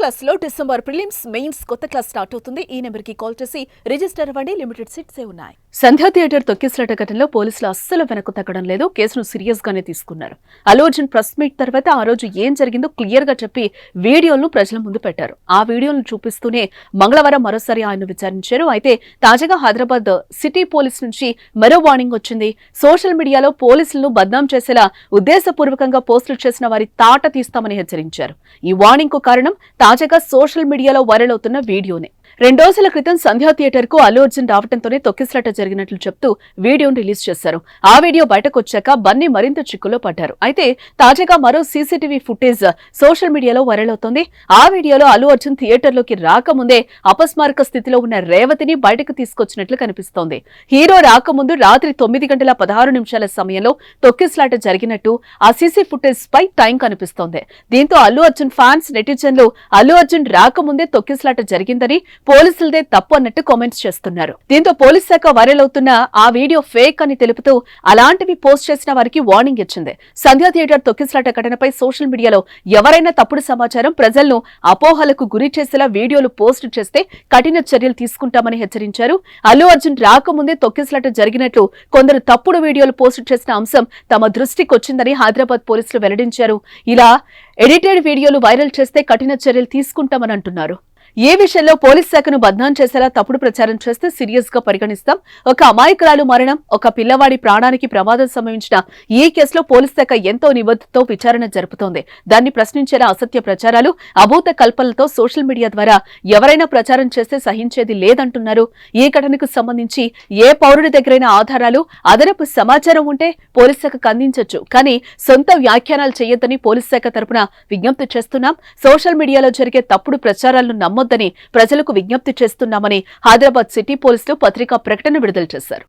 Class లో December prelims mains కొత్త class start అవుతుంది. ఈ నెంబర్ కి కాల్ చేసి రిజిస్టర్ అవ్వండి. లిమిటెడ్ సీట్సే ఉన్నాయి. సంధ్యా థియేటర్ తొక్కిసలాట ఘటనలో పోలీసులు అస్సలు వెనక్కు తగ్గడం లేదు. కేసును సీరియస్ గానే తీసుకున్నారు. అల్లు అర్జున్ ప్రెస్ మీట్ తర్వాత ఆ రోజు ఏం జరిగిందో క్లియర్ గా చెప్పి వీడియోలను ప్రజల ముందు పెట్టారు. ఆ వీడియోలను చూపిస్తూనే మంగళవారం మరోసారి ఆయన విచారించారు. అయితే తాజాగా హైదరాబాద్ సిటీ పోలీస్ నుంచి మరో వార్నింగ్ వచ్చింది. సోషల్ మీడియాలో పోలీసులను బద్నాం చేసేలా ఉద్దేశపూర్వకంగా పోస్టులు చేసిన వారి తాట తీస్తామని హెచ్చరించారు. ఈ వార్నింగ్ కు కారణం తాజాగా సోషల్ మీడియాలో వైరల్ అవుతున్న వీడియోనే. 2 రోజుల క్రితం సంధ్యా థియేటర్ కు అల్లు అర్జున్ రావడంతోనే తొక్కిసలాట జరిగినట్లు చెప్తూ వీడియోను రిలీజ్ చేశారు. ఆ వీడియో బయటకు వచ్చాక బన్నీ మరింత చిక్కులో పడ్డారు. అయితే తాజాగా మరో సీసీటీవీ ఫుటేజ్ సోషల్ మీడియాలో వైరల్ అవుతోంది. ఆ వీడియోలో అల్లు అర్జున్ థియేటర్లోకి రాకముందే అపస్మారక స్థితిలో ఉన్న రేవతిని బయటకు తీసుకొచ్చినట్లు కనిపిస్తోంది. హీరో రాకముందు రాత్రి 9:16 సమయంలో తొక్కిసలాట జరిగినట్టు ఆ సీసీ ఫుటేజ్ పై టైం కనిపిస్తోంది. దీంతో అల్లు అర్జున్ ఫ్యాన్స్ నెటిజన్లు అల్లు అర్జున్ రాకముందే తొక్కిసలాట జరిగిందని పోలీసులదే తప్పు అన్నట్టు కామెంట్స్ చేస్తున్నారు. దీంతో పోలీస్ శాఖ వైరల్ అవుతున్న ఆ వీడియో ఫేక్ అని తెలుపుతూ అలాంటివి పోస్ట్ చేసిన వారికి వార్నింగ్ ఇచ్చింది. సంధ్యా థియేటర్ తొక్కిసలాట ఘటనపై సోషల్ మీడియాలో ఎవరైనా తప్పుడు సమాచారం ప్రజలను అపోహలకు గురి చేసేలా వీడియోలు పోస్ట్ చేస్తే కఠిన చర్యలు తీసుకుంటామని హెచ్చరించారు. అల్లు అర్జున్ రాకముందే తొక్కిసలాట జరిగినట్లు కొందరు తప్పుడు వీడియోలు పోస్ట్ చేసిన అంశం తమ దృష్టికి వచ్చిందని హైదరాబాద్ పోలీసులు వెల్లడించారు. ఇలా ఎడిటెడ్ వీడియోలు వైరల్ చేస్తే కఠిన చర్యలు తీసుకుంటామని అంటున్నారు. ఏ విషయంలో పోలీస్ శాఖను బద్నాం చేసేలా తప్పుడు ప్రచారం చేస్తే సీరియస్ గా పరిగణిస్తాం. ఒక అమాయకురాలు మరణం, ఒక పిల్లవాడి ప్రాణానికి ప్రమాదం సంభవించిన ఈ కేసులో పోలీస్ శాఖ ఎంతో నిబద్ధతతో విచారణ జరుపుతోంది. దాన్ని ప్రశ్నించేలా అసత్య ప్రచారాలు, అభూత కల్పనలతో సోషల్ మీడియా ద్వారా ఎవరైనా ప్రచారం చేస్తే సహించేది లేదంటున్నారు. ఈ ఘటనకు సంబంధించి ఏ పౌరుడి దగ్గరైనా ఆధారాలు, అదనపు సమాచారం ఉంటే పోలీస్ శాఖకు అందించొచ్చు. కానీ సొంత వ్యాఖ్యానాలు చేయొద్దని పోలీస్ శాఖ తరపున విజ్ఞప్తి చేస్తున్నాం. సోషల్ మీడియాలో జరిగే తప్పుడు ప్రచారాలను నమ్మొద్దని ప్రజలకు విజ్ఞప్తి చేస్తున్నామని హైదరాబాద్ సిటీ పోలీసులు పత్రికా ప్రకటన విడుదల చేశారు.